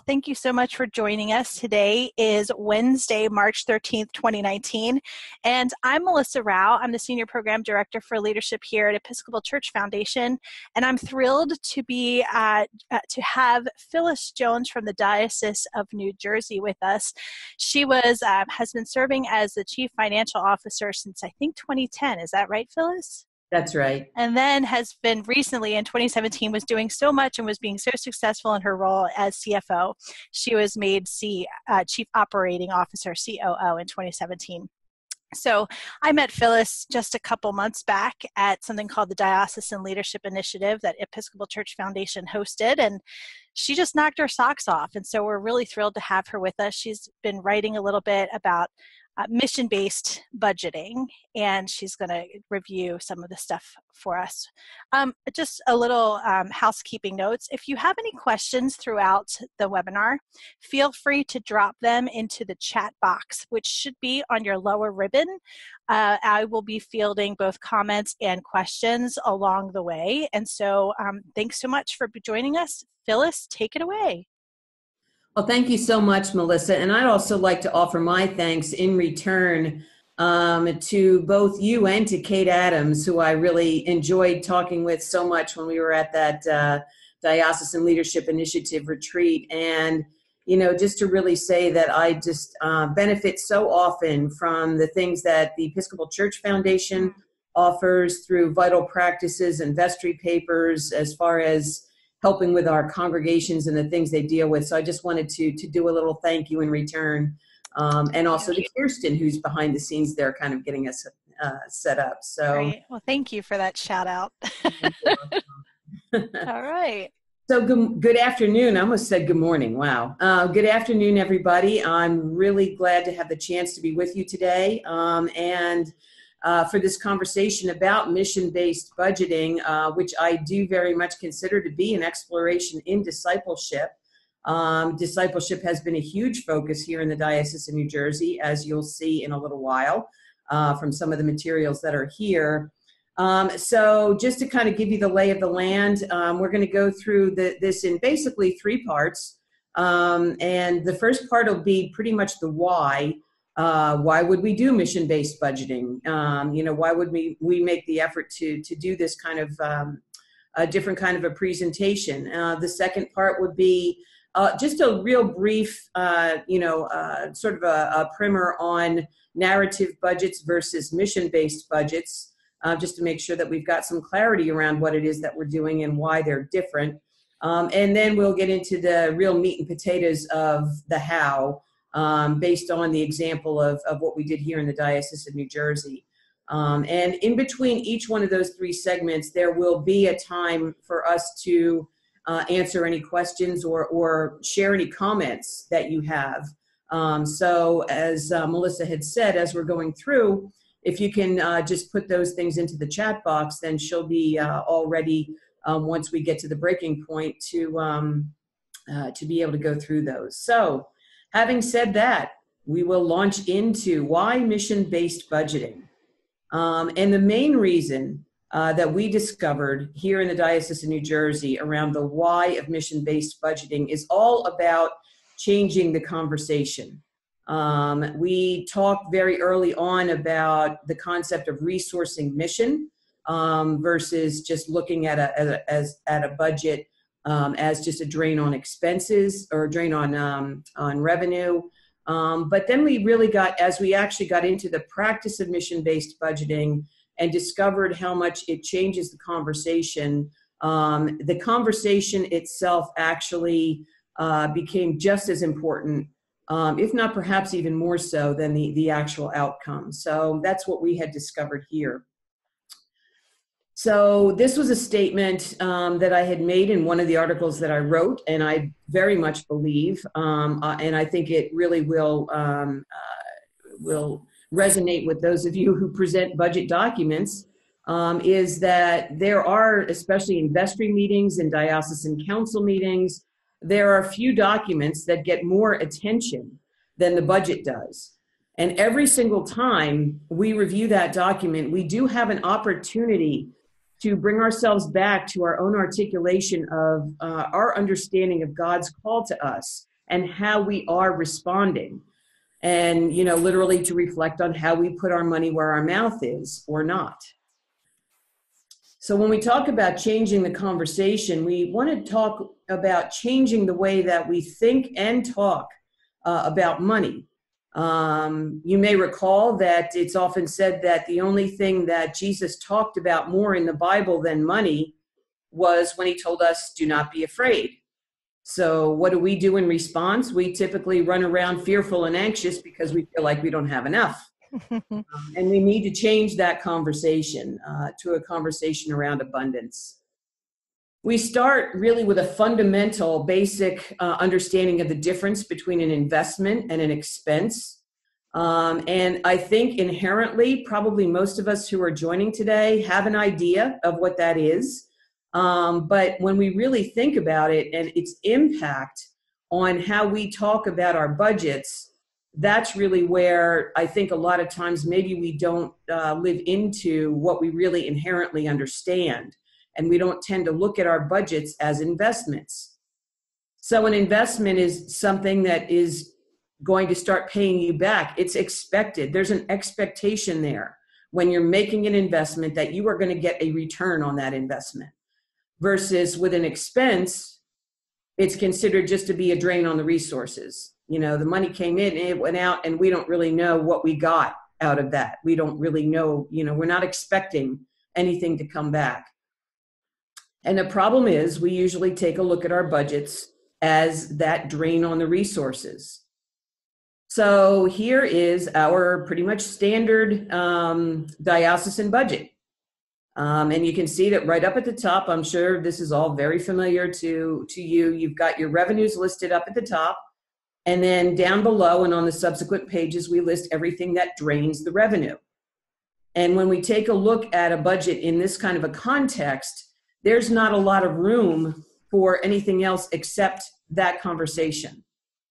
Thank you so much for joining us. Today is Wednesday, March 13th, 2019, and I'm Melissa Rao. I'm the Senior Program Director for Leadership here at Episcopal Church Foundation, and I'm thrilled to have Phyllis Jones from the Diocese of New Jersey with us. She has been serving as the Chief Financial Officer since, I think, 2010. Is that right, Phyllis? That's right. And then has been recently in 2017 was doing so much and was being so successful in her role as CFO. She was made Chief Operating Officer, COO, in 2017. So I met Phyllis just a couple months back at something called the Diocesan Leadership Initiative that Episcopal Church Foundation hosted, and she just knocked her socks off. And so we're really thrilled to have her with us. She's been writing a little bit about mission-based budgeting, and she's going to review some of the stuff for us. Just a little housekeeping notes. If you have any questions throughout the webinar, feel free to drop them into the chat box, which should be on your lower ribbon. I will be fielding both comments and questions along the way. And so thanks so much for joining us. Phyllis, take it away. Well, thank you so much, Melissa. And I'd also like to offer my thanks in return to both you and to Kate Adams, who I really enjoyed talking with so much when we were at that Diocesan Leadership Initiative retreat. And, you know, just to really say that I just benefit so often from the things that the Episcopal Church Foundation offers through vital practices and vestry papers as far as helping with our congregations and the things they deal with. So I just wanted to do a little thank you in return. And also to Kirsten, who's behind the scenes there kind of getting us set up. So, great. Well, thank you for that shout out. All right. So good afternoon. I almost said good morning. Wow. Good afternoon, everybody. I'm really glad to have the chance to be with you today. And for this conversation about mission-based budgeting, which I do very much consider to be an exploration in discipleship. Discipleship has been a huge focus here in the Diocese of New Jersey, as you'll see in a little while from some of the materials that are here. So just to kind of give you the lay of the land, we're going to go through this in basically three parts. And the first part will be pretty much the why. Why would we do mission-based budgeting? Why would we make the effort to do this kind of a different kind of a presentation? The second part would be just a real brief, sort of a primer on narrative budgets versus mission-based budgets, just to make sure that we've got some clarity around what it is that we're doing and why they're different. And then we'll get into the real meat and potatoes of the how, based on the example of what we did here in the Diocese of New Jersey. And in between each one of those three segments, there will be a time for us to answer any questions or share any comments that you have. So as Melissa had said, as we're going through, if you can just put those things into the chat box, then she'll be all ready once we get to the breaking point to be able to go through those. So, having said that, we will launch into why mission-based budgeting. And the main reason that we discovered here in the Diocese of New Jersey around the why of mission-based budgeting is all about changing the conversation. We talked very early on about the concept of resourcing mission versus just looking at a budget as just a drain on expenses or a drain on revenue. But then we really as we actually got into the practice of mission-based budgeting and discovered how much it changes the conversation itself actually became just as important, if not perhaps even more so than the actual outcome. So that's what we had discovered here. So this was a statement that I had made in one of the articles that I wrote, and I very much believe, and I think it really will resonate with those of you who present budget documents, is that there are, especially in vestry meetings and diocesan council meetings, there are few documents that get more attention than the budget does. And every single time we review that document, we do have an opportunity to bring ourselves back to our own articulation of our understanding of God's call to us and how we are responding. And, literally to reflect on how we put our money where our mouth is or not. So when we talk about changing the conversation, we want to talk about changing the way that we think and talk about money. You may recall that it's often said that the only thing that Jesus talked about more in the Bible than money was when he told us, do not be afraid. So what do we do in response? We typically run around fearful and anxious because we feel like we don't have enough. And we need to change that conversation to a conversation around abundance. We start really with a fundamental, basic understanding of the difference between an investment and an expense. And I think inherently, probably most of us who are joining today have an idea of what that is. But when we really think about it and its impact on how we talk about our budgets, that's really where I think a lot of times maybe we don't live into what we really inherently understand. And we don't tend to look at our budgets as investments. So an investment is something that is going to start paying you back. It's expected. There's an expectation there when you're making an investment that you are going to get a return on that investment. Versus with an expense, it's considered just to be a drain on the resources. The money came in and it went out, and we don't really know what we got out of that. We don't really know, we're not expecting anything to come back. And the problem is we usually take a look at our budgets as that drain on the resources. So here is our pretty much standard diocesan budget. And you can see that right up at the top. I'm sure this is all very familiar to you. You've got your revenues listed up at the top. And then down below and on the subsequent pages, we list everything that drains the revenue. And when we take a look at a budget in this kind of a context, there's not a lot of room for anything else except that conversation.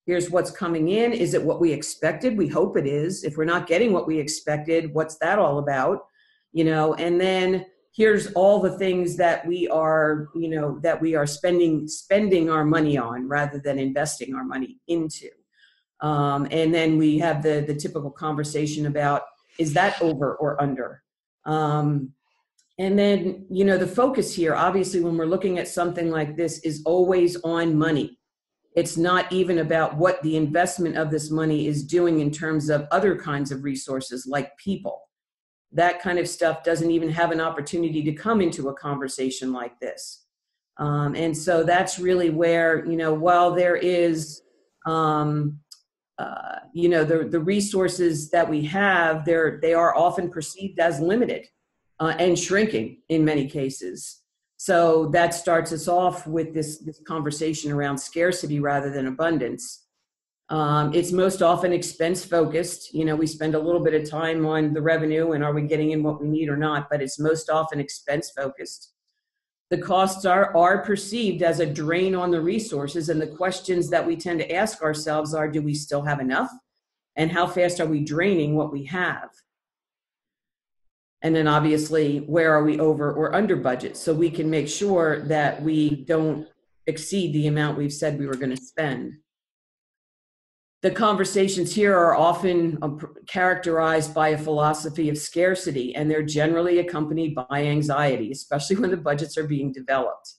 Here's what's coming in. Is it what we expected? We hope it is. If we're not getting what we expected, what's that all about? And then here's all the things that we are, spending our money on rather than investing our money into. And then we have the typical conversation about, is that over or under? And then, the focus here, obviously, when we're looking at something like this, is always on money. It's not even about what the investment of this money is doing in terms of other kinds of resources like people. That kind of stuff doesn't even have an opportunity to come into a conversation like this. And so that's really where, while there is, the resources that we have, they are often perceived as limited and shrinking in many cases. So that starts us off with this conversation around scarcity rather than abundance. It's most often expense focused. We spend a little bit of time on the revenue and are we getting in what we need or not, but it's most often expense focused. The costs are perceived as a drain on the resources, and the questions that we tend to ask ourselves are, do we still have enough? And how fast are we draining what we have? And then obviously, where are we over or under budget? So we can make sure that we don't exceed the amount we've said we were going to spend. The conversations here are often characterized by a philosophy of scarcity, and they're generally accompanied by anxiety, especially when the budgets are being developed.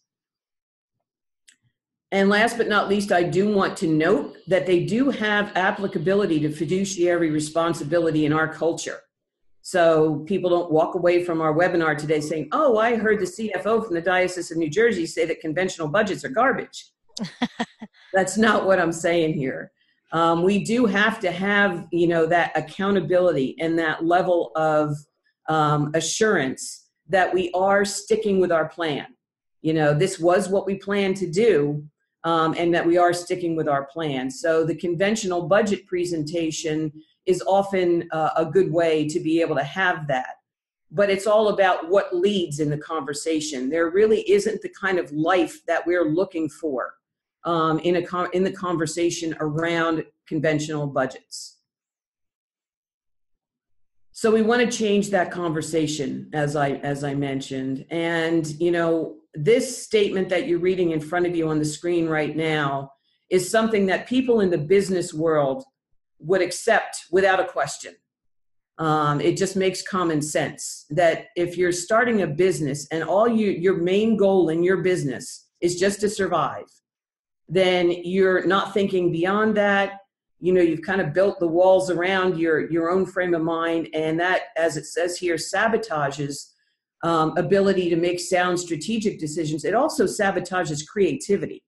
And last but not least, I do want to note that they do have applicability to fiduciary responsibility in our culture. So people don't walk away from our webinar today saying, oh, I heard the CFO from the Diocese of New Jersey say that conventional budgets are garbage. That's not what I'm saying here. We do have to have, that accountability and that level of assurance that we are sticking with our plan. This was what we planned to do, and that we are sticking with our plan. So the conventional budget presentation is often a good way to be able to have that. But it's all about what leads in the conversation. There really isn't the kind of life that we're looking for in the conversation around conventional budgets. So we want to change that conversation, as I mentioned. And, this statement that you're reading in front of you on the screen right now is something that people in the business world would accept without a question. It just makes common sense that if you're starting a business and your main goal in your business is just to survive, then you're not thinking beyond that. You've kind of built the walls around your own frame of mind, and that, as it says here, sabotages ability to make sound strategic decisions. It also sabotages creativity.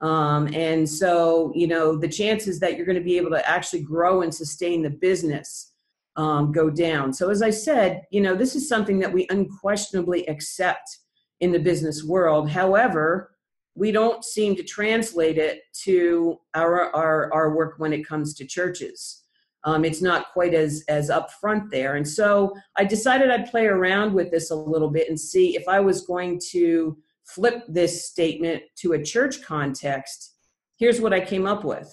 And so, the chances that you're going to be able to actually grow and sustain the business go down. So as I said, this is something that we unquestionably accept in the business world. However, we don't seem to translate it to our work when it comes to churches. It's not quite as upfront there. And so I decided I'd play around with this a little bit and see if I was going to flip this statement to a church context. Here's what I came up with.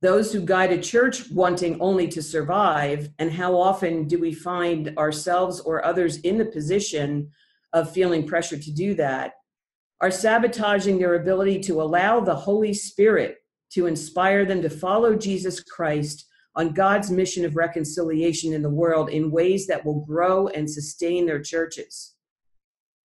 Those who guide a church wanting only to survive, and how often do we find ourselves or others in the position of feeling pressure to do that, are sabotaging their ability to allow the Holy Spirit to inspire them to follow Jesus Christ on God's mission of reconciliation in the world in ways that will grow and sustain their churches.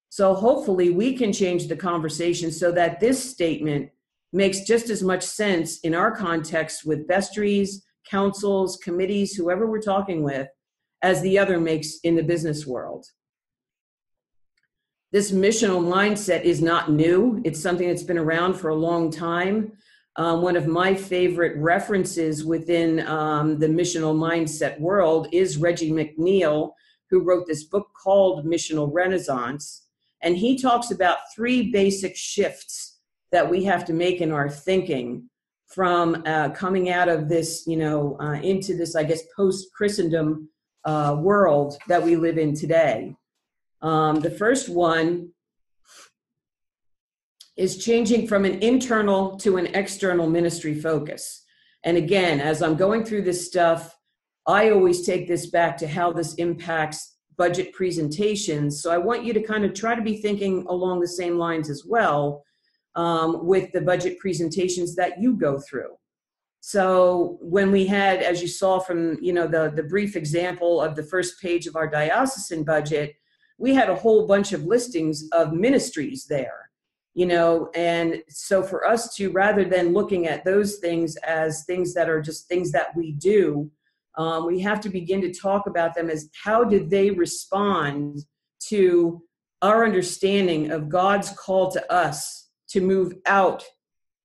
So hopefully we can change the conversation so that this statement makes just as much sense in our context with vestries, councils, committees, whoever we're talking with, as the other makes in the business world. This missional mindset is not new. It's something that's been around for a long time. One of my favorite references within the missional mindset world is Reggie McNeil, who wrote this book called Missional Renaissance. And he talks about 3 basic shifts that we have to make in our thinking from coming out of this, into this, I guess, post-Christendom world that we live in today. The first one is changing from an internal to an external ministry focus. And again, as I'm going through this stuff, I always take this back to how this impacts budget presentations. So I want you to kind of try to be thinking along the same lines as well with the budget presentations that you go through. So when we had, as you saw from, the brief example of the first page of our diocesan budget, we had a whole bunch of listings of ministries there, and so for us to, rather than looking at those things as things that are just things that we do, we have to begin to talk about them as how did they respond to our understanding of God's call to us to move out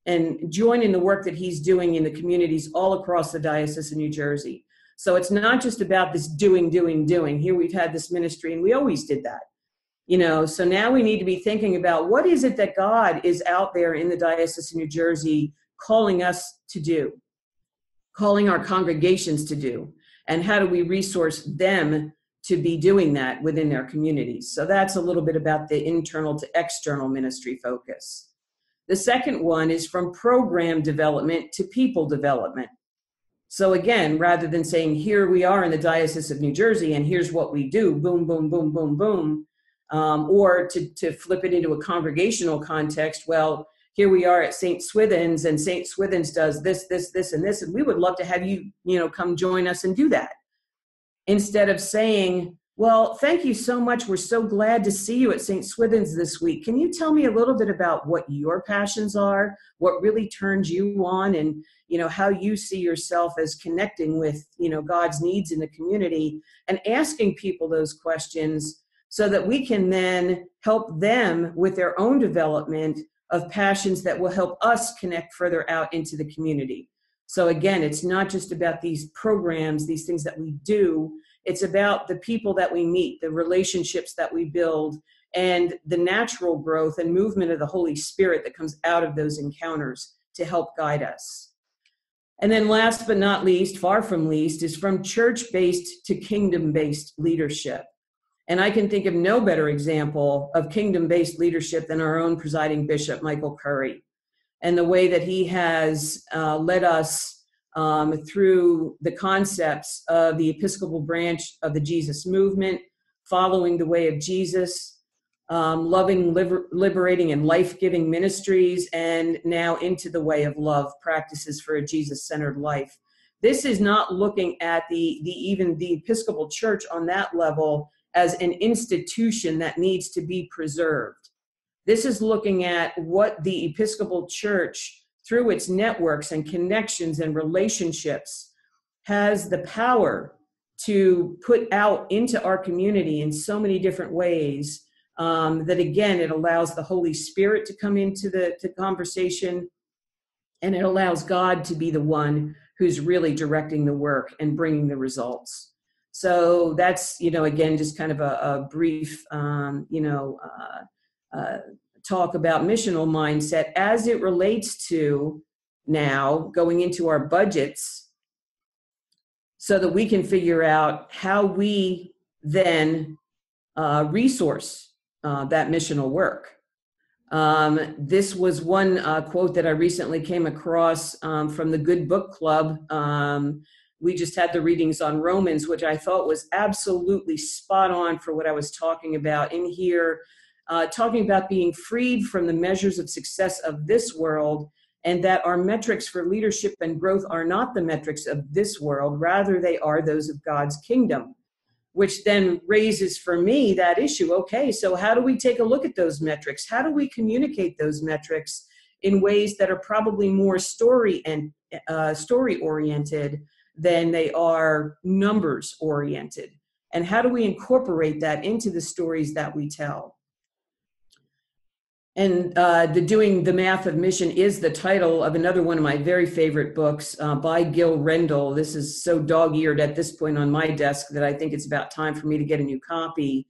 and join in the work that he's doing in the communities all across the Diocese of New Jersey. So it's not just about this doing. Here we've had this ministry and we always did that. So now we need to be thinking about what is it that God is out there in the Diocese of New Jersey calling us to do, calling our congregations to do, and how do we resource them to be doing that within their communities. So that's a little bit about the internal to external ministry focus. The second one is from program development to people development. So again, rather than saying, here we are in the Diocese of New Jersey and here's what we do, boom, boom, boom, boom, boom, or to flip it into a congregational context, well, here we are at St. Swithin's and St. Swithin's does this, and this, and we would love to have you, come join us and do that. Instead of saying, well, thank you so much. We're so glad to see you at St. Swithin's this week. Can you tell me a little bit about what your passions are, what really turns you on, and, how you see yourself as connecting with, God's needs in the community, and asking people those questions so that we can then help them with their own development of passions that will help us connect further out into the community. So again, it's not just about these programs, these things that we do. It's about the people that we meet, the relationships that we build, and the natural growth and movement of the Holy Spirit that comes out of those encounters to help guide us. And then last but not least, far from least, is from church-based to kingdom-based leadership. And I can think of no better example of kingdom-based leadership than our own presiding bishop, Michael Curry, and the way that he has led us through the concepts of the Episcopal branch of the Jesus movement, following the way of Jesus, loving, liberating, and life-giving ministries, and now into the way of love practices for a Jesus-centered life. This is not looking at even the Episcopal Church on that level as an institution that needs to be preserved. This is looking at what the Episcopal Church, through its networks and connections and relationships, has the power to put out into our community in so many different ways, that again, it allows the Holy Spirit to come into the conversation, and it allows God to be the one who's really directing the work and bringing the results. So that's, again, just kind of a brief, talk about missional mindset as it relates to now going into our budgets, so that we can figure out how we then resource that missional work. This was one quote that I recently came across from the Good Book Club. We just had the readings on Romans, which I thought was absolutely spot on for what I was talking about in here, talking about being freed from the measures of success of this world, and that our metrics for leadership and growth are not the metrics of this world, rather they are those of God's kingdom. Which then raises for me that issue. Okay, so how do we take a look at those metrics? How do we communicate those metrics in ways that are probably more story oriented than they are numbers oriented? And how do we incorporate that into the stories that we tell? And Doing the Math of Mission is the title of another one of my very favorite books by Gil Rendell. This is so dog-eared at this point on my desk that I think it's about time for me to get a new copy.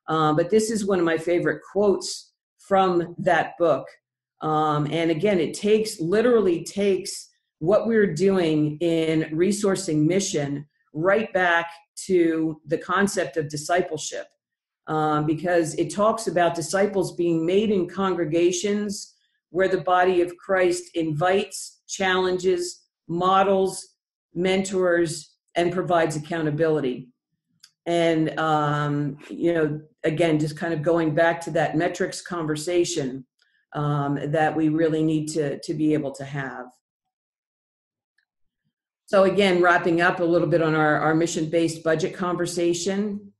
But this is one of my favorite quotes from that book. And again, it literally takes what we're doing in resourcing mission right back to the concept of discipleship. Because it talks about disciples being made in congregations where the body of Christ invites, challenges, models, mentors, and provides accountability. And, again, just kind of going back to that metrics conversation that we really need to be able to have. So again, wrapping up a little bit on our mission-based budget conversation.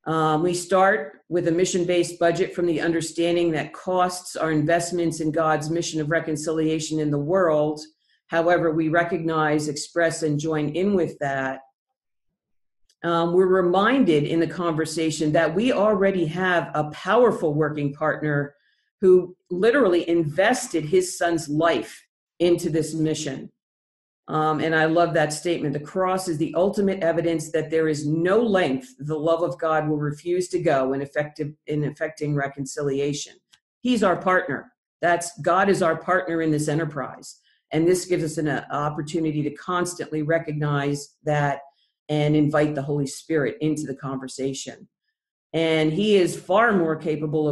We start with a mission-based budget from the understanding that costs are investments in God's mission of reconciliation in the world. However, we recognize, express, and join in with that. We're reminded in the conversation that we already have a powerful working partner who literally invested his son's life into this mission. And I love that statement. The cross is the ultimate evidence that there is no length the love of God will refuse to go in effecting reconciliation. He's our partner. God is our partner in this enterprise. And this gives us an opportunity to constantly recognize that and invite the Holy Spirit into the conversation. And he is far more capable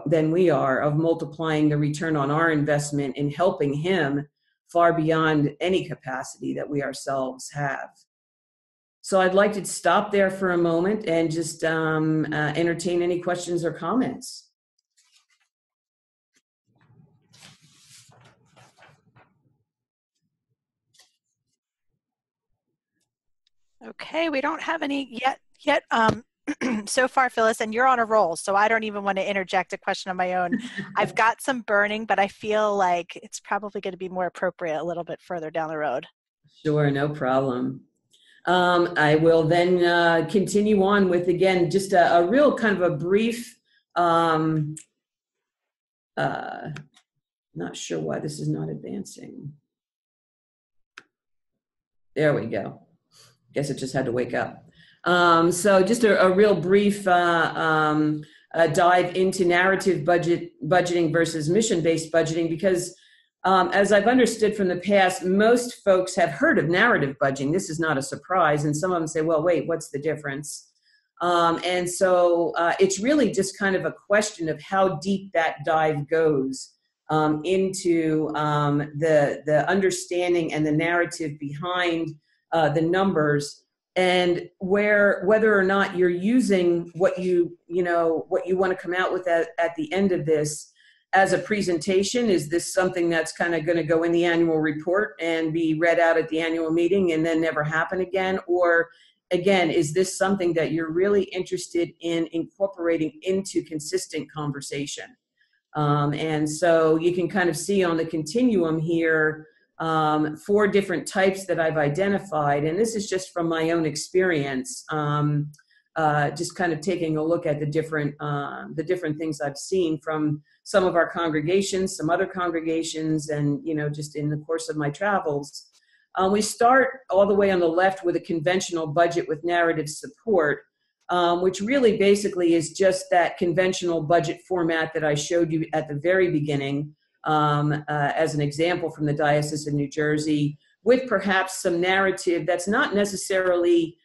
than we are of multiplying the return on our investment in helping him far beyond any capacity that we ourselves have. So I'd like to stop there for a moment and just entertain any questions or comments. Okay, we don't have any yet so far, Phyllis, and you're on a roll, so I don't even want to interject a question of my own. I've got some burning, but I feel like it's probably going to be more appropriate a little bit further down the road. Sure, no problem. I will then continue on with, again, just a real kind of a brief, not sure why this is not advancing. There we go. Guess it just had to wake up. So just a real brief dive into narrative budgeting versus mission-based budgeting, because as I've understood from the past, most folks have heard of narrative budgeting. This is not a surprise. And some of them say, well, wait, what's the difference? And so it's really just kind of a question of how deep that dive goes into the understanding and the narrative behind the numbers, and whether or not you're using what you want to come out with at the end of this as a presentation. Is this something that's kind of going to go in the annual report and be read out at the annual meeting and then never happen again? Or again, is this something that you're really interested in incorporating into consistent conversation? And so you can kind of see on the continuum here 4 different types that I've identified. And this is just from my own experience, just kind of taking a look at the different things I've seen from some of our congregations, some other congregations, and, just in the course of my travels. We start all the way on the left with a conventional budget with narrative support, which really basically is just that conventional budget format that I showed you at the very beginning, as an example from the Diocese of New Jersey, with perhaps some narrative that's not necessarily,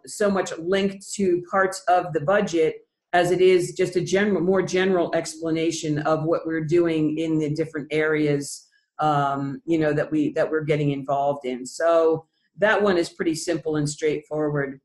so much linked to parts of the budget as it is just a more general explanation of what we're doing in the different areas, that we're getting involved in. So that one is pretty simple and straightforward.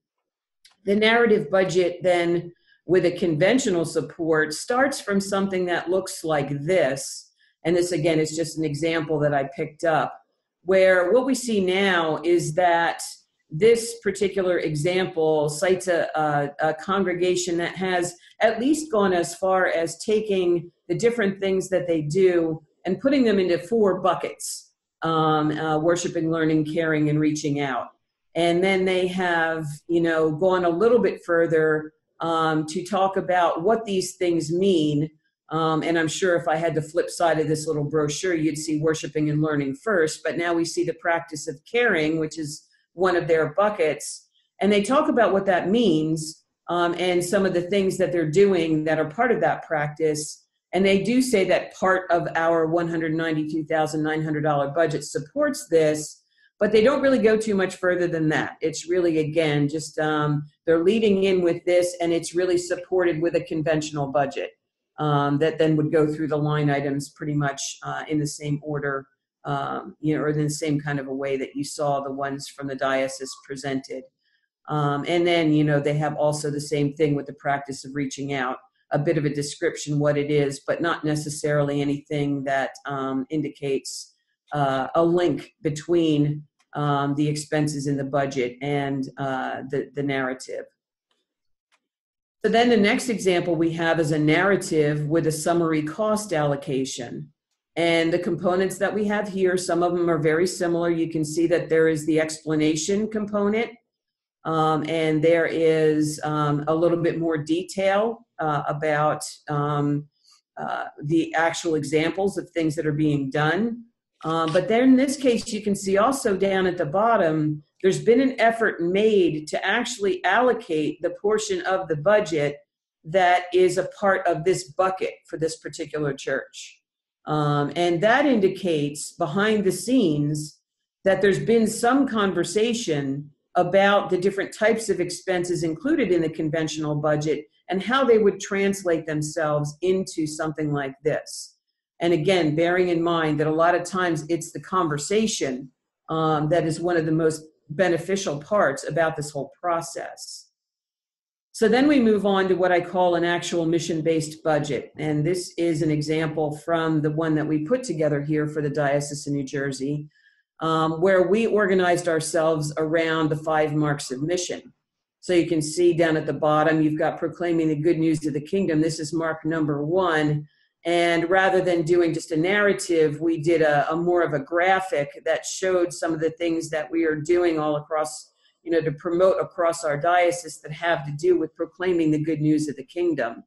The narrative budget then, with a conventional support, starts from something that looks like this. And this, again, is just an example that I picked up, where what we see now is that this particular example cites a congregation that has at least gone as far as taking the different things that they do and putting them into 4 buckets: worshiping, learning, caring, and reaching out. And then they have, gone a little bit further to talk about what these things mean. And I'm sure if I had the flip side of this little brochure, you'd see worshiping and learning first. But now we see the practice of caring, which is one of their buckets. And they talk about what that means and some of the things that they're doing that are part of that practice. And they do say that part of our $192,900 budget supports this, but they don't really go too much further than that. It's really, again, just they're leading in with this, and it's really supported with a conventional budget that then would go through the line items pretty much in the same order, or in the same kind of a way that you saw the ones from the diocese presented. And then, they have also the same thing with the practice of reaching out, a bit of a description what it is, but not necessarily anything that indicates a link between the expenses in the budget and the narrative. So then the next example we have is a narrative with a summary cost allocation. And the components that we have here, some of them are very similar. You can see that there is the explanation component, and there is a little bit more detail about the actual examples of things that are being done. But then in this case, you can see also down at the bottom, there's been an effort made to actually allocate the portion of the budget that is a part of this bucket for this particular church. And that indicates behind the scenes that there's been some conversation about the different types of expenses included in the conventional budget and how they would translate themselves into something like this. And again, bearing in mind that a lot of times it's the conversation that is one of the most beneficial parts about this whole process. So then we move on to what I call an actual mission-based budget. And this is an example from the one that we put together here for the Diocese of New Jersey, where we organized ourselves around the 5 marks of mission. So you can see down at the bottom, you've got proclaiming the good news of the kingdom. This is mark number 1. And rather than doing just a narrative, we did a more of a graphic that showed some of the things that we are doing all across, to promote across our diocese that have to do with proclaiming the good news of the kingdom.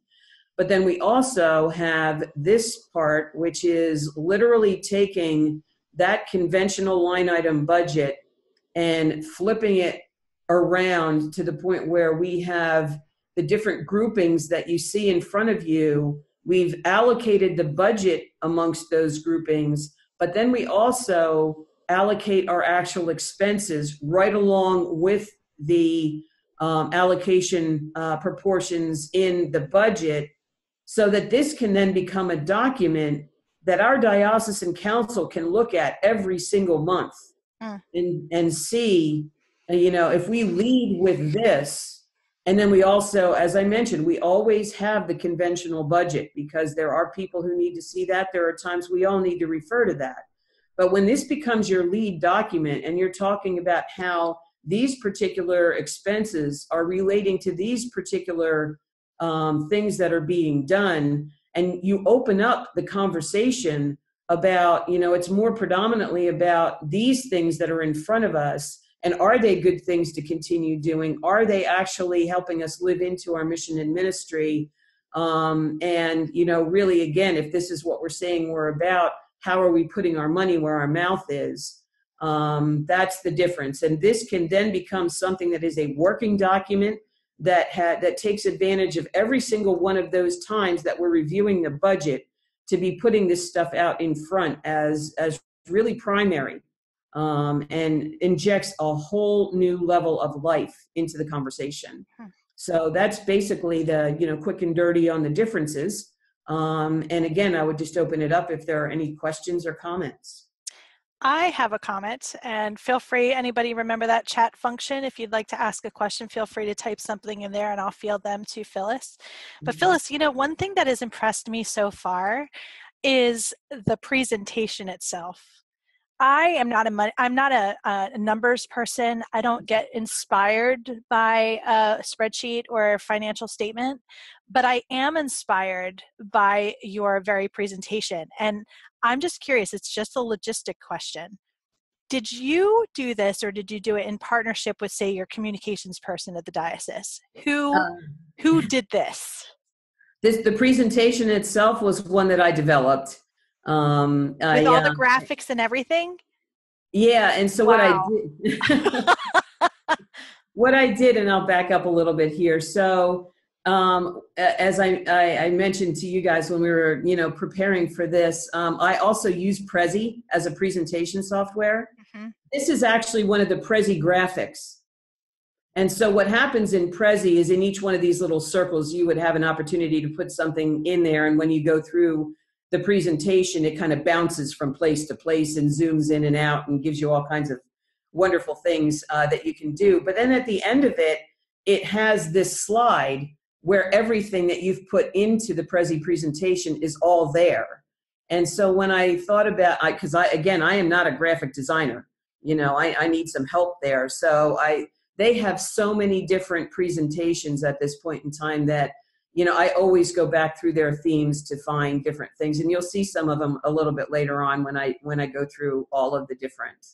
But then we also have this part, which is literally taking that conventional line item budget and flipping it around to the point where we have the different groupings that you see in front of you. We've allocated the budget amongst those groupings, but then we also allocate our actual expenses right along with the allocation proportions in the budget, so that this can then become a document that our diocesan council can look at every single month and see If we lead with this, and then we also, as I mentioned, we always have the conventional budget because there are people who need to see that. There are times we all need to refer to that. But when this becomes your lead document and you're talking about how these particular expenses are relating to these particular things that are being done, and you open up the conversation about, it's more predominantly about these things that are in front of us. And are they good things to continue doing? Are they actually helping us live into our mission and ministry? Really, again, if this is what we're saying we're about, how are we putting our money where our mouth is? That's the difference. And this can then become something that is a working document that takes advantage of every single one of those times that we're reviewing the budget to be putting this stuff out in front as really primary. And injects a whole new level of life into the conversation. So that's basically the, quick and dirty on the differences. And again, I would just open it up if there are any questions or comments. I have a comment, and feel free, anybody remember that chat function? If you'd like to ask a question, feel free to type something in there and I'll field them to Phyllis. But Phyllis, one thing that has impressed me so far is the presentation itself. I'm not a numbers person. I don't get inspired by a spreadsheet or a financial statement, but I am inspired by your very presentation. And I'm just curious, it's just a logistic question. Did you do this, or did you do it in partnership with, say, your communications person at the diocese? Who did this? The presentation itself was one that I developed. With all the graphics and everything? Yeah, and so wow. What I did, and I'll back up a little bit here. So as I mentioned to you guys when we were, preparing for this, I also use Prezi as a presentation software. Mm-hmm. This is actually one of the Prezi graphics. And so what happens in Prezi is in each one of these little circles, you would have an opportunity to put something in there. And when you go through the presentation, it kind of bounces from place to place and zooms in and out and gives you all kinds of wonderful things that you can do. But then at the end of it, it has this slide where everything that you've put into the Prezi presentation is all there. And so when I thought about, because I am not a graphic designer, I need some help there. So they have so many different presentations at this point in time that I always go back through their themes to find different things, and you'll see some of them a little bit later on when I go through all of the different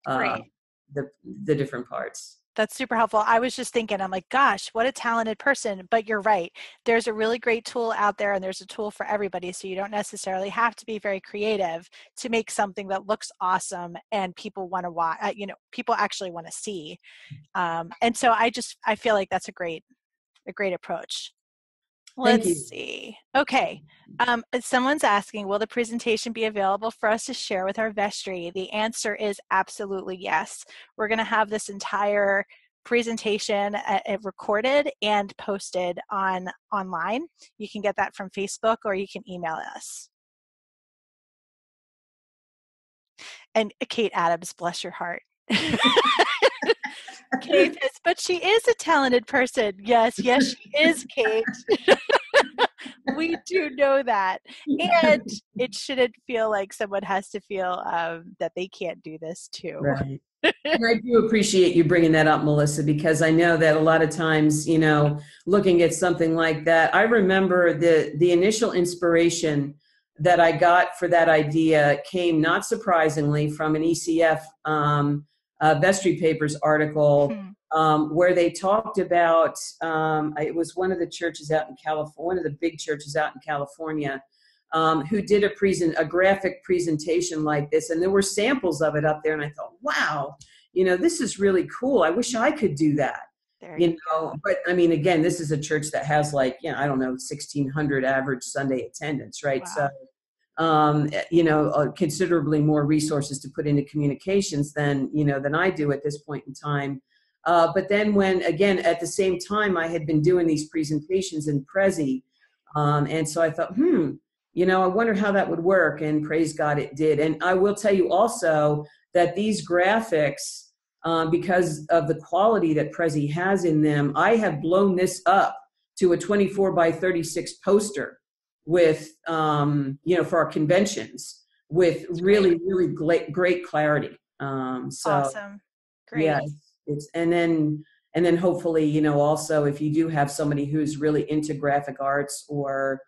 the different parts. That's super helpful. I was just thinking, I'm like, gosh, what a talented person. But you're right. There's a really great tool out there, and there's a tool for everybody. So you don't necessarily have to be very creative to make something that looks awesome and people want to watch. People actually want to see. And so I feel like that's a great approach. Let's see. Okay. Someone's asking, will the presentation be available for us to share with our vestry? The answer is absolutely yes. We're going to have this entire presentation recorded and posted online. You can get that from Facebook, or you can email us. And Kate Adams, bless your heart. Kate says, but she is a talented person. Yes, she is, Kate. We do know that. And it shouldn't feel like someone has to feel that they can't do this too. Right. And I do appreciate you bringing that up, Melissa, because I know that a lot of times, looking at something like that, I remember the initial inspiration that I got for that idea came, not surprisingly, from an ECF Vestry Papers article where they talked about, it was one of the churches out in California, one of the big churches out in California, who did a graphic presentation like this. And there were samples of it up there. And I thought, wow, this is really cool. I wish I could do that. But I mean, again, this is a church that has 1,600 average Sunday attendance, right? Wow. So, considerably more resources to put into communications than I do at this point in time. But then when, again, at the same time, I had been doing these presentations in Prezi. And so I thought, I wonder how that would work. And praise God, it did. And I will tell you also that these graphics because of the quality that Prezi has in them, I have blown this up to a 24 by 36 poster with, for our conventions with really, really great clarity. Awesome. Great. Yeah, and then hopefully, also if you do have somebody who's really into graphic arts or,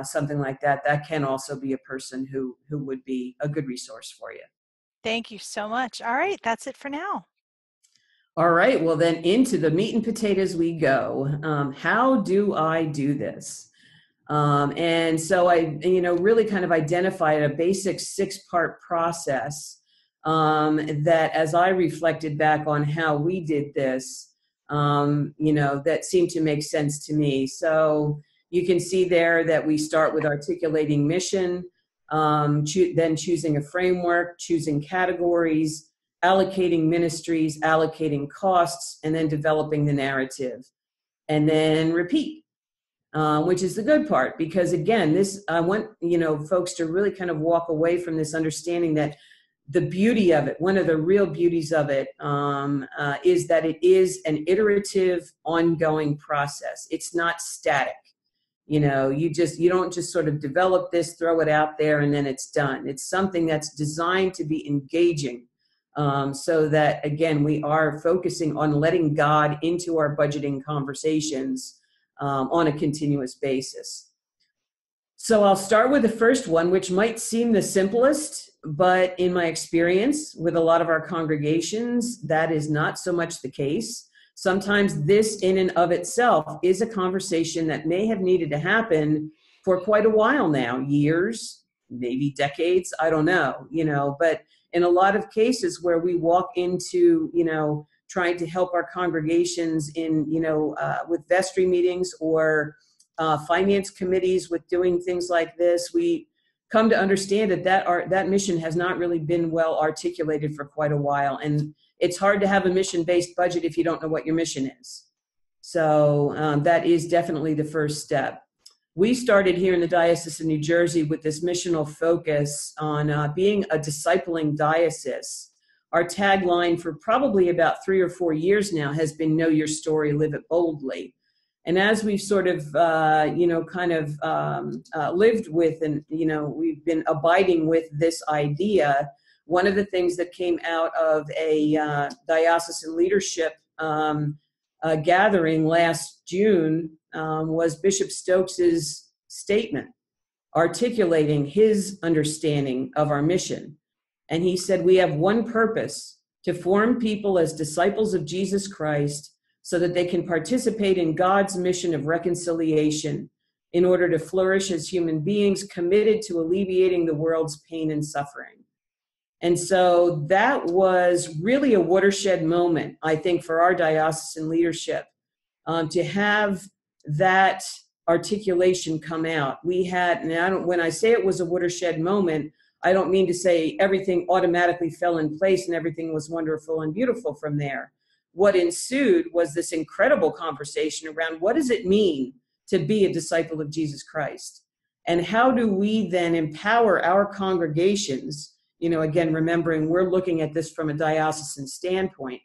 something like that, that can also be a person who would be a good resource for you. Thank you so much. All right, that's it for now. All right, well then into the meat and potatoes we go. How do I do this? And so I, really kind of identified a basic 6-part process that as I reflected back on how we did this, that seemed to make sense to me. So you can see there that we start with articulating mission, then choosing a framework, choosing categories, allocating ministries, allocating costs, and then developing the narrative, and then repeat. Which is the good part, because again, I want, folks to really kind of walk away from this understanding that the beauty of it, one of the real beauties of it, is that it is an iterative, ongoing process. It's not static. You don't just sort of develop this, throw it out there, and then it's done. It's something that's designed to be engaging, so that, again, we are focusing on letting God into our budgeting conversations on a continuous basis. So I'll start with the first one, which might seem the simplest, but in my experience with a lot of our congregations, that is not so much the case. Sometimes this in and of itself is a conversation that may have needed to happen for quite a while now, years, maybe decades, I don't know, but in a lot of cases where we walk into, trying to help our congregations in, with vestry meetings or finance committees with doing things like this, we come to understand that mission has not really been well articulated for quite a while. And it's hard to have a mission-based budget if you don't know what your mission is. So that is definitely the first step. We started here in the Diocese of New Jersey with this missional focus on being a discipling diocese. Our tagline for probably about 3 or 4 years now has been "Know your story, live it boldly." And as we've sort of, lived with and, we've been abiding with this idea, one of the things that came out of a diocesan leadership gathering last June was Bishop Stokes's statement articulating his understanding of our mission. And he said, "We have one purpose: to form people as disciples of Jesus Christ so that they can participate in God's mission of reconciliation in order to flourish as human beings committed to alleviating the world's pain and suffering." And so that was really a watershed moment, I think, for our diocesan leadership, to have that articulation come out. We had, and when I say it was a watershed moment, I don't mean to say everything automatically fell in place and everything was wonderful and beautiful from there. What ensued was this incredible conversation around what does it mean to be a disciple of Jesus Christ? And how do we then empower our congregations, again, remembering we're looking at this from a diocesan standpoint,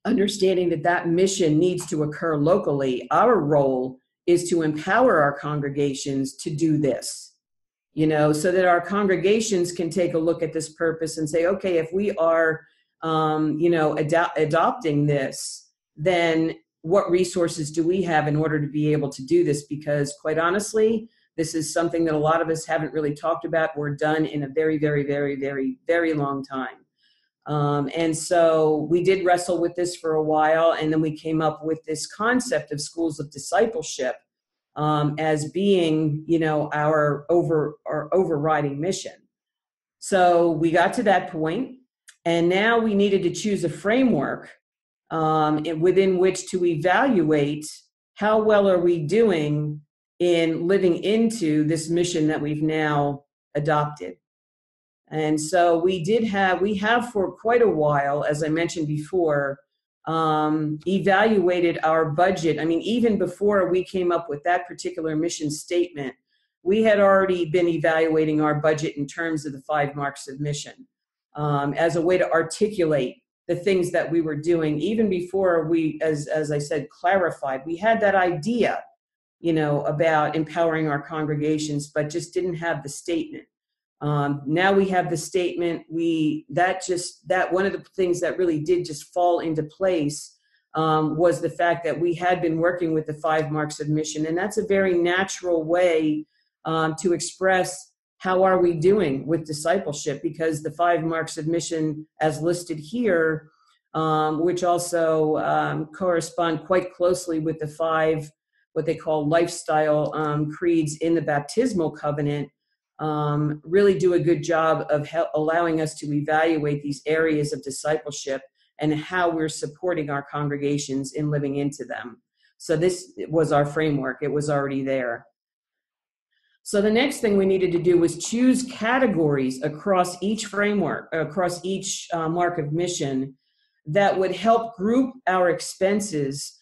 understanding that mission needs to occur locally. Our role is to empower our congregations to do this, so that our congregations can take a look at this purpose and say, okay, if we are, adopting this, then what resources do we have in order to be able to do this? Because quite honestly, this is something that a lot of us haven't really talked about or done in a very, very, very, very, very long time. And so we did wrestle with this for a while, and then we came up with this concept of schools of discipleship as being, our overriding mission. So we got to that point, and now we needed to choose a framework within which to evaluate how well are we doing in living into this mission that we've now adopted. And so we have for quite a while, as I mentioned before, evaluated our budget. I mean, even before we came up with that particular mission statement, we had already been evaluating our budget in terms of the 5 marks of mission, as a way to articulate the things that we were doing, even before we, as I said, clarified. We had that idea, about empowering our congregations, but just didn't have the statement. Now we have the statement. That one of the things that really did just fall into place was the fact that we had been working with the 5 marks of mission, and that's a very natural way to express how are we doing with discipleship, because the 5 marks of mission, as listed here, which also correspond quite closely with the 5, what they call lifestyle creeds in the baptismal covenant, really do a good job of allowing us to evaluate these areas of discipleship and how we're supporting our congregations in living into them. So this was our framework. It was already there. So the next thing we needed to do was choose categories across each framework, across each mark of mission, that would help group our expenses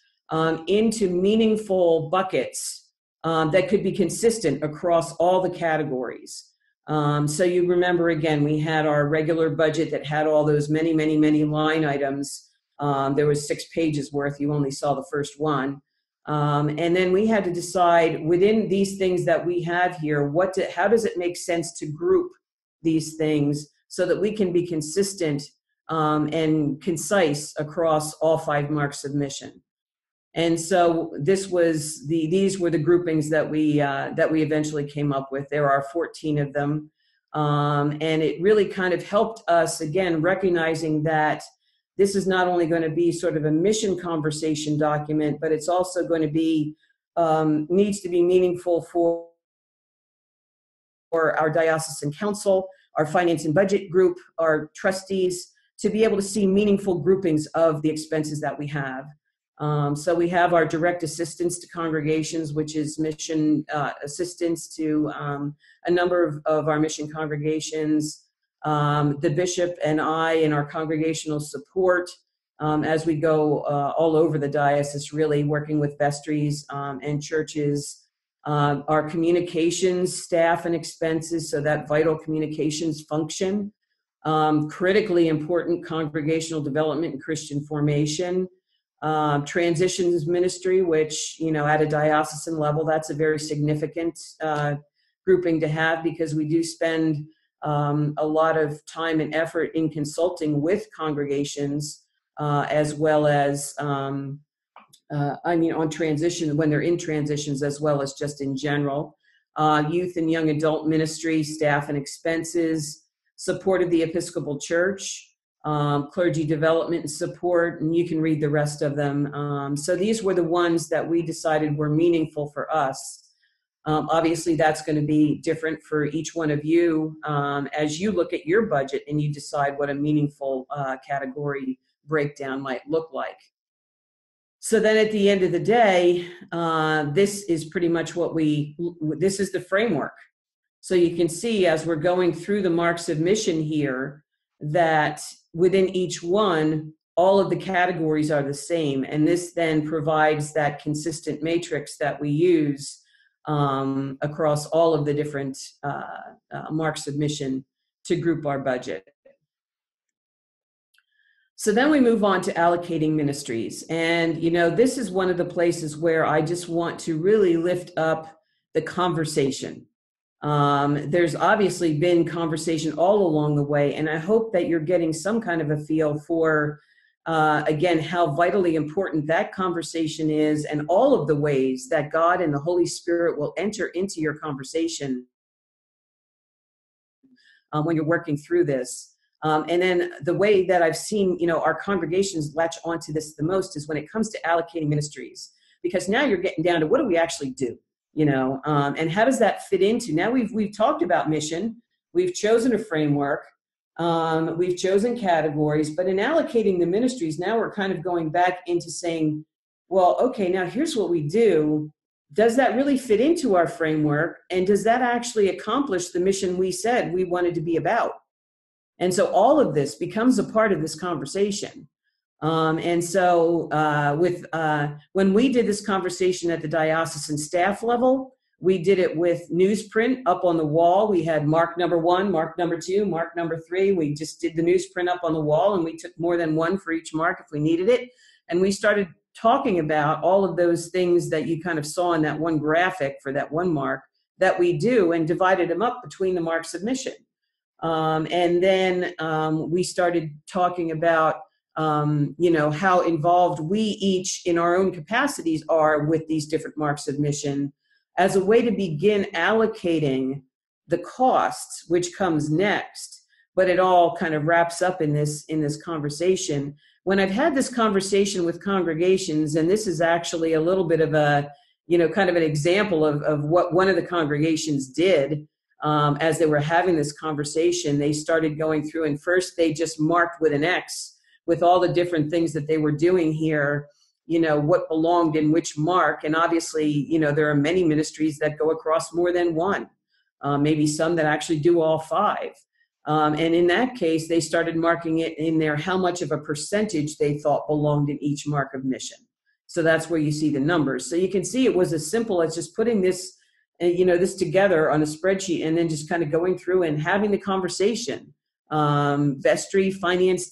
into meaningful buckets that could be consistent across all the categories. So you remember, again, we had our regular budget that had all those many, many, many line items. There was 6 pages worth. You only saw the first one. And then we had to decide within these things that we have here, how does it make sense to group these things so that we can be consistent and concise across all 5 marks of mission. And so these were the groupings that we eventually came up with. There are 14 of them. And it really kind of helped us, again, recognizing that this is not only going to be sort of a mission conversation document, but it's also going to be, needs to be meaningful for our diocesan council, our finance and budget group, our trustees, to be able to see meaningful groupings of the expenses that we have. So we have our direct assistance to congregations, which is mission assistance to a number of our mission congregations. The bishop and I in our congregational support as we go all over the diocese, really working with vestries and churches. Our communications staff and expenses, so that vital communications function. Critically important congregational development and Christian formation. Transitions ministry, which, at a diocesan level, that's a very significant grouping to have, because we do spend a lot of time and effort in consulting with congregations, as well as, on transition, when they're in transitions, as well as just in general. Youth and young adult ministry, staff and expenses, support of the Episcopal Church, clergy development and support, and you can read the rest of them. So these were the ones that we decided were meaningful for us. Obviously, that's going to be different for each one of you as you look at your budget and you decide what a meaningful category breakdown might look like. So then at the end of the day, this is pretty much this is the framework. So you can see as we're going through the marks of mission here that within each one, all of the categories are the same. And this then provides that consistent matrix that we use across all of the different marks of mission to group our budget. So then we move on to allocating ministries. And, this is one of the places where I just want to really lift up the conversation. There's obviously been conversation all along the way, and I hope that you're getting some kind of a feel for, again, how vitally important that conversation is, and all of the ways that God and the Holy Spirit will enter into your conversation when you're working through this. And then the way that I've seen, our congregations latch onto this the most is when it comes to allocating ministries, because now you're getting down to what do we actually do, and how does that fit into? Now we've talked about mission, we've chosen a framework, we've chosen categories, but in allocating the ministries, now we're kind of going back into saying, well, okay, now here's what we do. Does that really fit into our framework? And does that actually accomplish the mission we said we wanted to be about? And so all of this becomes a part of this conversation. And so when we did this conversation at the diocesan staff level, We did it with newsprint up on the wall. We had mark number 1, mark number 2, mark number 3. We just did the newsprint up on the wall, and we took more than one for each mark if we needed it. And we started talking about all of those things that you kind of saw in that one graphic for that one mark that we do, and divided them up between the marks of mission. And then we started talking about how involved we each in our own capacities are with these different marks of mission, as a way to begin allocating the costs, which comes next. But it all kind of wraps up in this conversation. When I've had this conversation with congregations, and this is actually a little bit of a, kind of an example of what one of the congregations did as they were having this conversation. They started going through, and first they just marked with an X with all the different things that they were doing here, what belonged in which mark. And obviously, there are many ministries that go across more than one, maybe some that actually do all 5. And in that case, they started marking it in there how much of a percentage they thought belonged in each mark of mission. So that's where you see the numbers. So you can see it was as simple as just putting this, this together on a spreadsheet, and then just kind of going through and having the conversation. Vestry and finance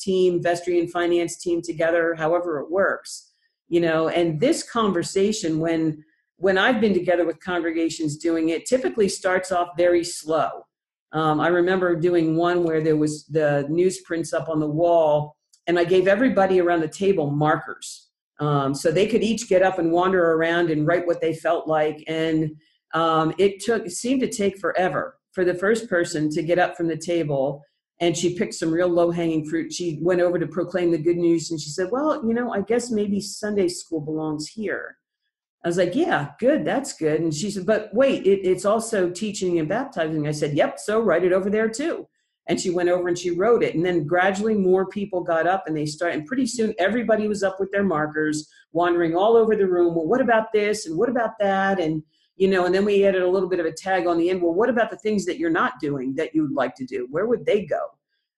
team together, however it works. And this conversation, when I've been together with congregations doing it, typically starts off very slow. I remember doing one where there was the newsprints up on the wall, and I gave everybody around the table markers. So they could each get up and wander around and write what they felt like. And it seemed to take forever for the first person to get up from the table. And she picked some real low-hanging fruit. She went over to proclaim the good news, and she said, well, I guess maybe Sunday school belongs here. I was like, yeah, good, that's good. And she said, but wait, it's also teaching and baptizing. I said, yep, so write it over there too. And she went over and she wrote it. And then gradually more people got up, and they started, and pretty soon everybody was up with their markers, wandering all over the room. Well, what about this? And what about that? And and then we added a little bit of a tag on the end. Well, what about the things that you're not doing that you would like to do? Where would they go?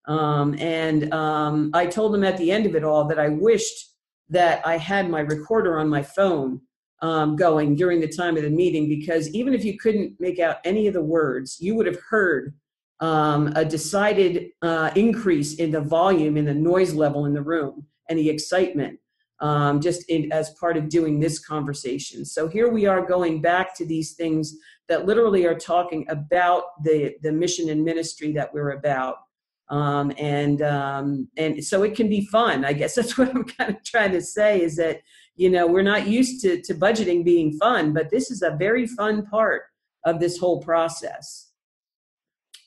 I told them at the end of it all that I wished that I had my recorder on my phone going during the time of the meeting, because even if you couldn't make out any of the words, you would have heard a decided increase in the volume, in the noise level in the room, and the excitement. As part of doing this conversation. So here we are going back to these things that literally are talking about the mission and ministry that we're about. And so it can be fun. I guess that's what I'm kind of trying to say, is that, we're not used to budgeting being fun, but this is a very fun part of this whole process.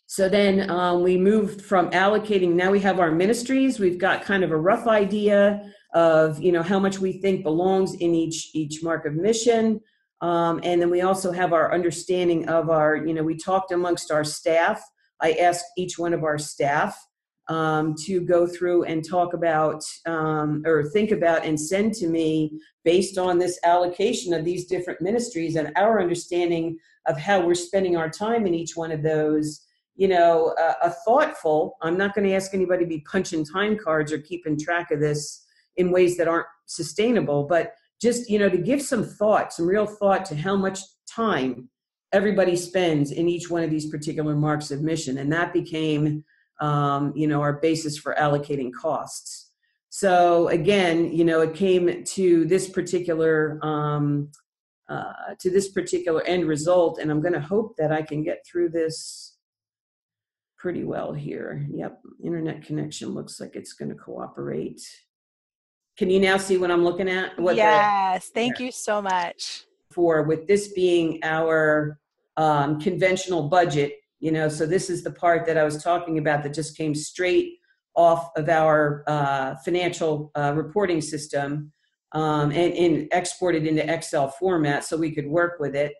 So then we moved from allocating. Now we have our ministries. We've got kind of a rough idea of, how much we think belongs in each mark of mission. And then we also have our understanding of our, we talked amongst our staff. I asked each one of our staff to go through and talk about or think about and send to me, based on this allocation of these different ministries and our understanding of how we're spending our time in each one of those, a thoughtful, I'm not going to ask anybody to be punching time cards or keeping track of this in ways that aren't sustainable, but just, to give some thought, some real thought to how much time everybody spends in each one of these particular marks of mission. And that became, our basis for allocating costs. So again, it came to this particular end result. And I'm going to hope that I can get through this pretty well here. Yep. Internet connection looks like it's going to cooperate. Can you now see what I'm looking at? Yes, thank you so much. With this being our conventional budget, so this is the part that I was talking about that just came straight off of our financial reporting system and exported into Excel format so we could work with it.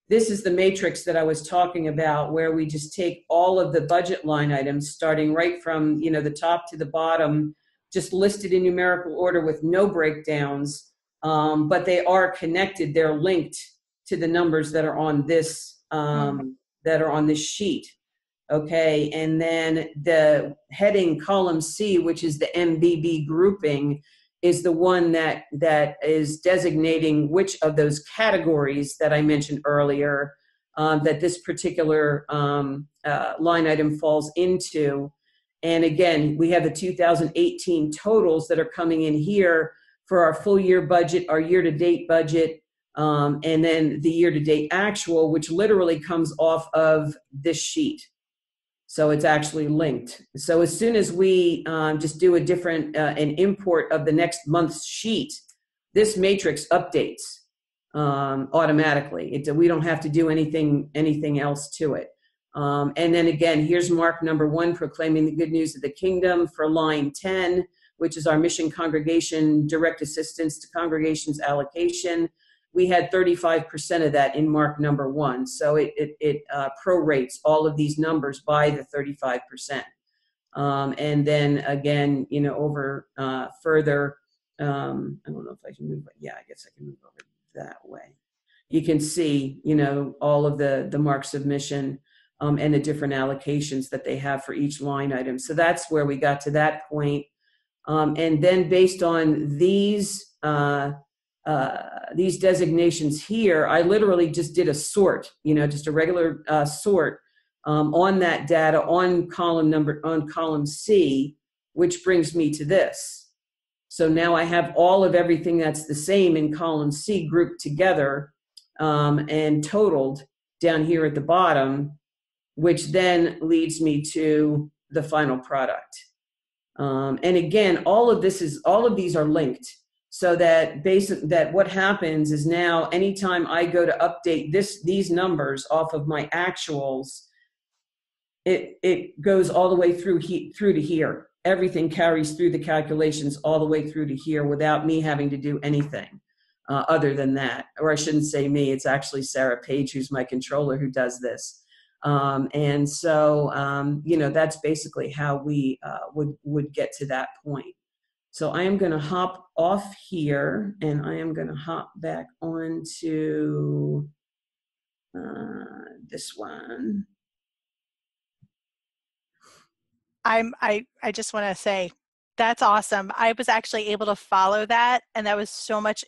This is the matrix that I was talking about, where we just take all of the budget line items, starting right from the top to the bottom, just listed in numerical order with no breakdowns, but they are connected. They're linked to the numbers that are on this sheet. Okay, and then the heading column C, which is the MBB grouping, is the one that is designating which of those categories that I mentioned earlier that this particular line item falls into. And again, we have the 2018 totals that are coming in here for our full year budget, our year-to-date budget, and then the year-to-date actual, which literally comes off of this sheet. So it's actually linked. So as soon as we just do a different, an import of the next month's sheet, this matrix updates automatically. We don't have to do anything else to it. And then again, here's mark number 1, proclaiming the good news of the kingdom, for line 10, which is our mission congregation direct assistance to congregations allocation. We had 35% of that in mark number 1. So it prorates all of these numbers by the 35%. And then again, over further, I don't know if I can move, but yeah, I guess I can move over that way. You can see, all of the marks of mission and the different allocations that they have for each line item. So that's where we got to that point. And then based on these designations here, I literally just did a sort, just a regular sort on that data on column C, which brings me to this. So now I have all of everything that's the same in column C grouped together and totaled down here at the bottom, which then leads me to the final product. And again, all of these are linked, so that what happens is now anytime I go to update these numbers off of my actuals, it goes all the way through to here. Everything carries through the calculations all the way through to here without me having to do anything other than that. Or I shouldn't say me, it's actually Sarah Page, who's my controller, who does this. And so, that's basically how we would get to that point. So I am going to hop off here, and I am going to hop back on to this one. I just want to say that's awesome. I was actually able to follow that, and that was so much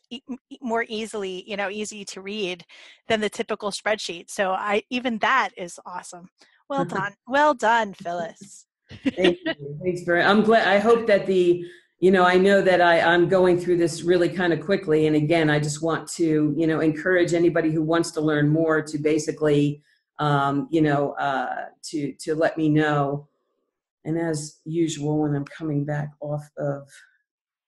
more easy to read than the typical spreadsheet. So even that is awesome. Well done. Well done, Phyllis. Thank you. Thanks I'm glad. I hope that I know that I'm going through this really kind of quickly. And again, I just want to, encourage anybody who wants to learn more to basically, to let me know. And as usual, when I'm coming back off of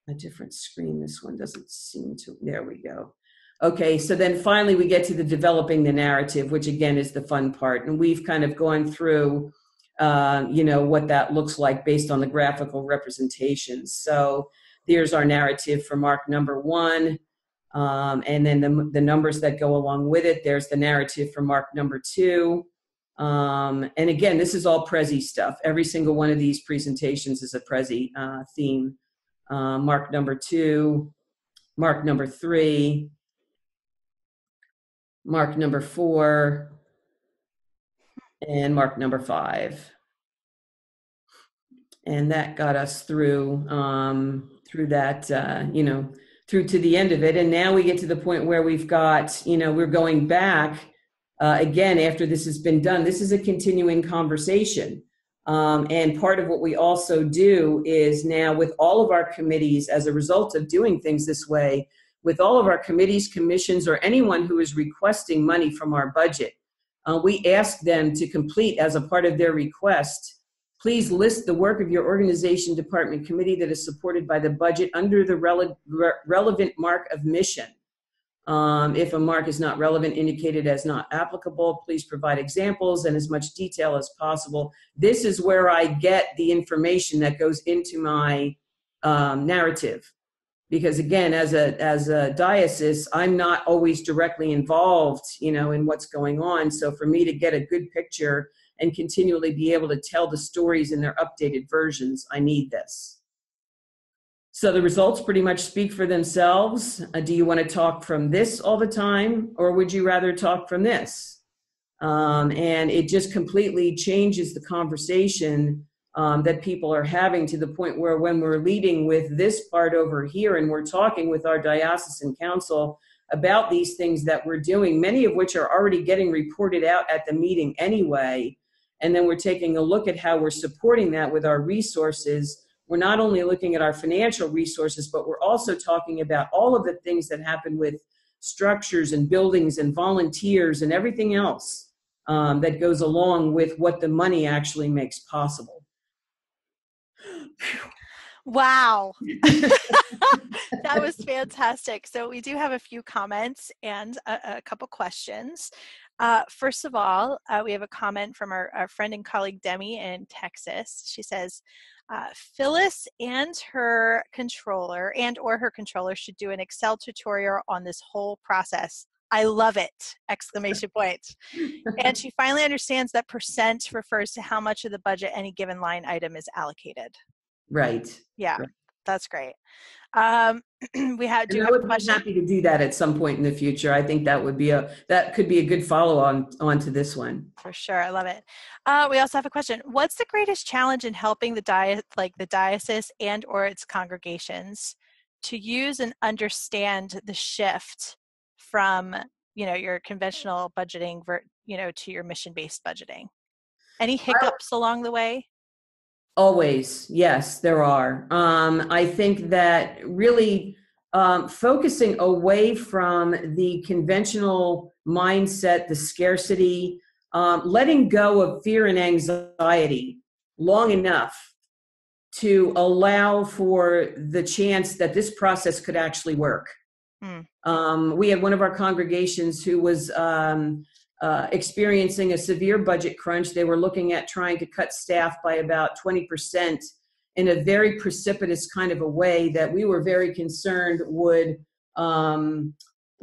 a different screen, this one doesn't seem to, there we go. Okay, so then finally we get to the developing the narrative, which again is the fun part. And we've kind of gone through, what that looks like based on the graphical representations. So there's our narrative for mark number 1. And then the numbers that go along with it. There's the narrative for mark number 2. And again, this is all Prezi stuff. Every single one of these presentations is a Prezi theme. Mark number 2, mark number 3, mark number 4, and mark number 5. And that got us through that, through to the end of it. And now we get to the point where we've got, we're going back again, after this has been done. This is a continuing conversation. And part of what we also do is now with all of our committees, as a result of doing things this way, with all of our committees, commissions, or anyone who is requesting money from our budget, we ask them to complete as a part of their request, please list the work of your organization, department, committee that is supported by the budget under the relevant mark of mission. If a mark is not relevant, indicated as not applicable, please provide examples and as much detail as possible. This is where I get the information that goes into my narrative. Because again, as a diocese, I'm not always directly involved, in what's going on. So for me to get a good picture and continually be able to tell the stories in their updated versions, I need this. So the results pretty much speak for themselves. Do you want to talk from this all the time, or would you rather talk from this? And it just completely changes the conversation that people are having, to the point where when we're leading with this part over here and we're talking with our diocesan council about these things that we're doing, many of which are already getting reported out at the meeting anyway. And then we're taking a look at how we're supporting that with our resources. We're not only looking at our financial resources, but we're also talking about all of the things that happen with structures and buildings and volunteers and everything else that goes along with what the money actually makes possible. Wow. That was fantastic. So we do have a few comments and a couple questions. First of all, we have a comment from our friend and colleague Demi in Texas. She says, Phyllis and her controller should do an Excel tutorial on this whole process. I love it! Exclamation point. And she finally understands that percent refers to how much of the budget any given line item is allocated. Right. Yeah, right. That's great. We have. I would be happy to do that at some point in the future. I think that could be a good follow on to this one. For sure, I love it. We also have a question. What's the greatest challenge in helping the diocese and or its congregations to use and understand the shift from your conventional budgeting to your mission-based budgeting? Any hiccups along the way? Always, yes, there are. I think that really focusing away from the conventional mindset, the scarcity, letting go of fear and anxiety long enough to allow for the chance that this process could actually work. We had one of our congregations who was experiencing a severe budget crunch. They were looking at trying to cut staff by about 20% in a very precipitous kind of a way that we were very concerned would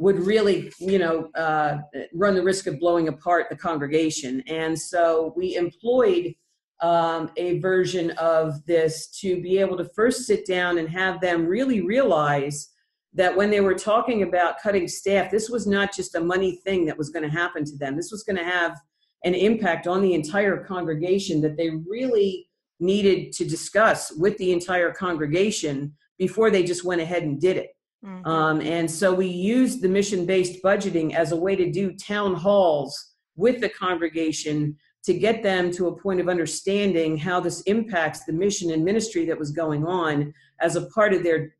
really, run the risk of blowing apart the congregation. And so we employed a version of this to be able to first sit down and have them really realize that when they were talking about cutting staff, this was not just a money thing that was going to happen to them. This was going to have an impact on the entire congregation that they really needed to discuss with the entire congregation before they just went ahead and did it. Mm-hmm. And so we used the mission-based budgeting as a way to do town halls with the congregation to get them to a point of understanding how this impacts the mission and ministry that was going on as a part of their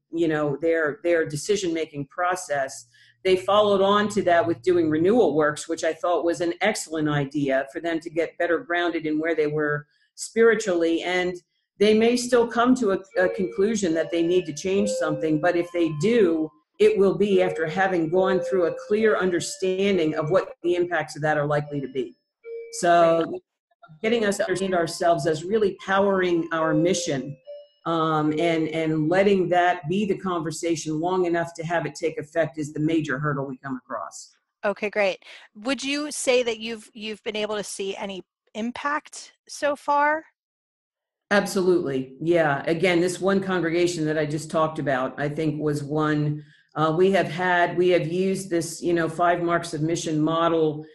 decision-making process. They followed on to that with doing renewal works, which I thought was an excellent idea for them to get better grounded in where they were spiritually. And they may still come to a conclusion that they need to change something, but if they do, it will be after having gone through a clear understanding of what the impacts of that are likely to be. So getting us to understand ourselves as really powering our mission, and letting that be the conversation long enough to have it take effect is the major hurdle we come across. Okay, great. Would you say that you've been able to see any impact so far? Absolutely. Yeah. Again, this one congregation that I just talked about, I think was one we have used this, 5 marks of mission model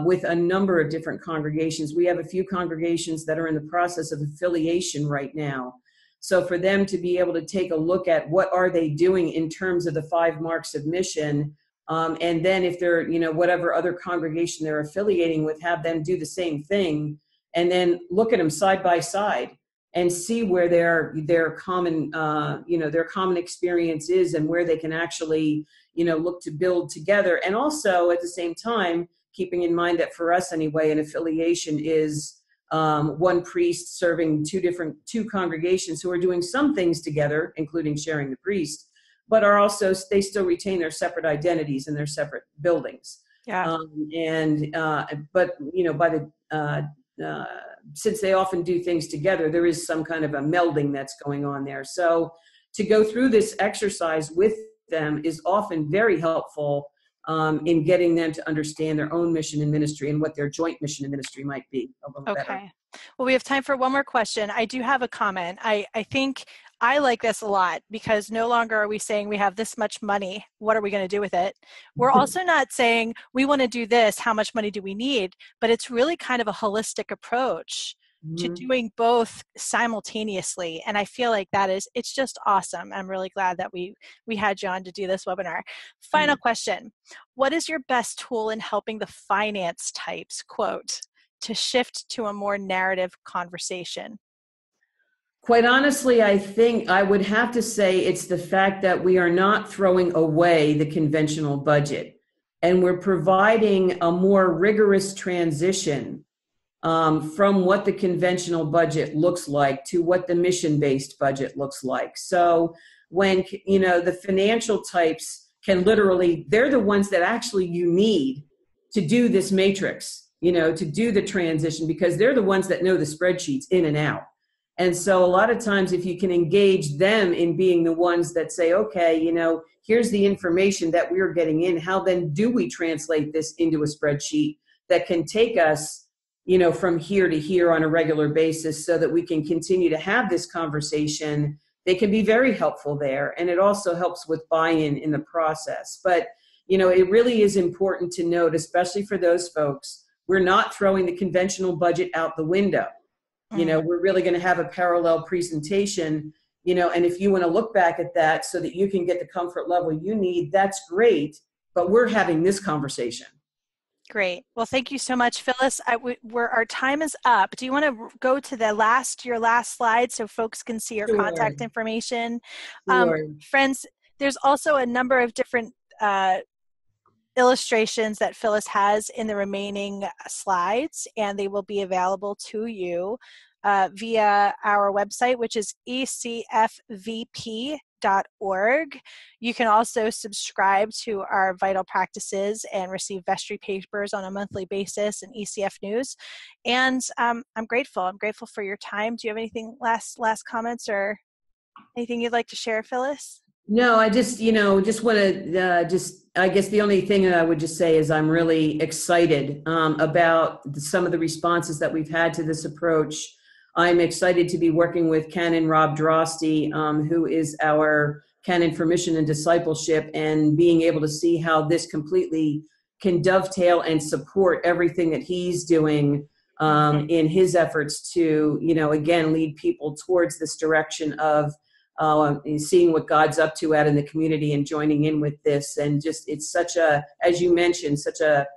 with a number of different congregations. We have a few congregations that are in the process of affiliation right now. So for them to be able to take a look at what are they doing in terms of the 5 marks of mission, and then if they're, whatever other congregation they're affiliating with, have them do the same thing, and then look at them side by side and see where their common experience is and where they can actually, look to build together. And also at the same time, keeping in mind that for us anyway, an affiliation is one priest serving two congregations who are doing some things together, including sharing the priest, but they still retain their separate identities and their separate buildings. Yeah. Since they often do things together, there is some kind of a melding that's going on there. So to go through this exercise with them is often very helpful in getting them to understand their own mission and ministry and what their joint mission and ministry might be a little better. Okay. Well, we have time for one more question. I do have a comment. I think I like this a lot because no longer are we saying we have this much money. What are we going to do with it? We're also not saying we want to do this. How much money do we need? But it's really kind of a holistic approach to Mhm. doing both simultaneously. And I feel like it's just awesome. I'm really glad that we had you on to do this webinar. Final question. What is your best tool in helping the finance types, quote, to shift to a more narrative conversation? Quite honestly, I think I would have to say it's the fact that we are not throwing away the conventional budget, and we're providing a more rigorous transition from what the conventional budget looks like to what the mission-based budget looks like. So when, the financial types can literally, they're the ones that actually you need to do this matrix, to do the transition, because they're the ones that know the spreadsheets in and out. And so a lot of times if you can engage them in being the ones that say, okay, here's the information that we're getting in, how then do we translate this into a spreadsheet that can take us from here to here on a regular basis so that we can continue to have this conversation. They can be very helpful there. And it also helps with buy-in in the process. But, it really is important to note, especially for those folks, we're not throwing the conventional budget out the window. We're really going to have a parallel presentation, and if you want to look back at that so that you can get the comfort level you need, that's great. But we're having this conversation. Great. Well, thank you so much, Phyllis. Our time is up. Do you want to go to your last slide so folks can see your Sure. contact information? Sure. Friends, there's also a number of different illustrations that Phyllis has in the remaining slides, and they will be available to you via our website, which is ecfvp.org. You can also subscribe to our Vital Practices and receive vestry papers on a monthly basis and ECF news. And I'm grateful. I'm grateful for your time. Do you have anything last comments or anything you'd like to share, Phyllis? No, I just want to I guess the only thing that I would just say is I'm really excited about some of the responses that we've had to this approach. I'm excited to be working with Canon Rob Drosty, who is our Canon for Mission and Discipleship, and being able to see how this completely can dovetail and support everything that he's doing in his efforts to, again, lead people towards this direction of seeing what God's up to out in the community and joining in with this. And just, it's such as you mentioned, such a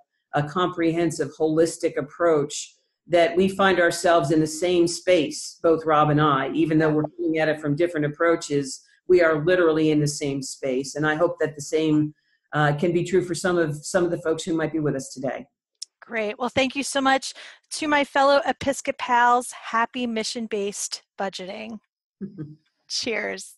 comprehensive, holistic approach that we find ourselves in the same space, both Rob and I, even though we're looking at it from different approaches, we are literally in the same space. And I hope that the same can be true for some of the folks who might be with us today. Great. Well, thank you so much to my fellow Episcopals. Happy mission-based budgeting. Cheers.